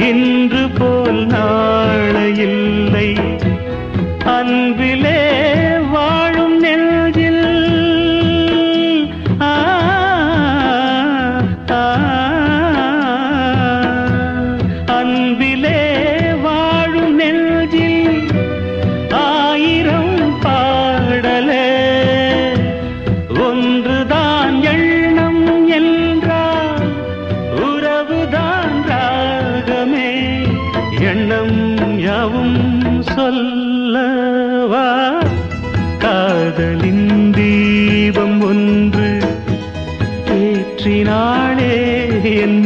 இன்று போல் நாளை இல்லை அன்பிலே வாழும் நெஞ்சில் அன்பிலே வாழும் நெஞ்சில் ஆயிரம் பாடலே ஒன்றுதான் எண்ணம் என்றால் உறவுதான் ராகமே எண்ணம் யாவும் சொல்லவா காதலின் தீபம் ஒன்று ஏற்றினாளே என்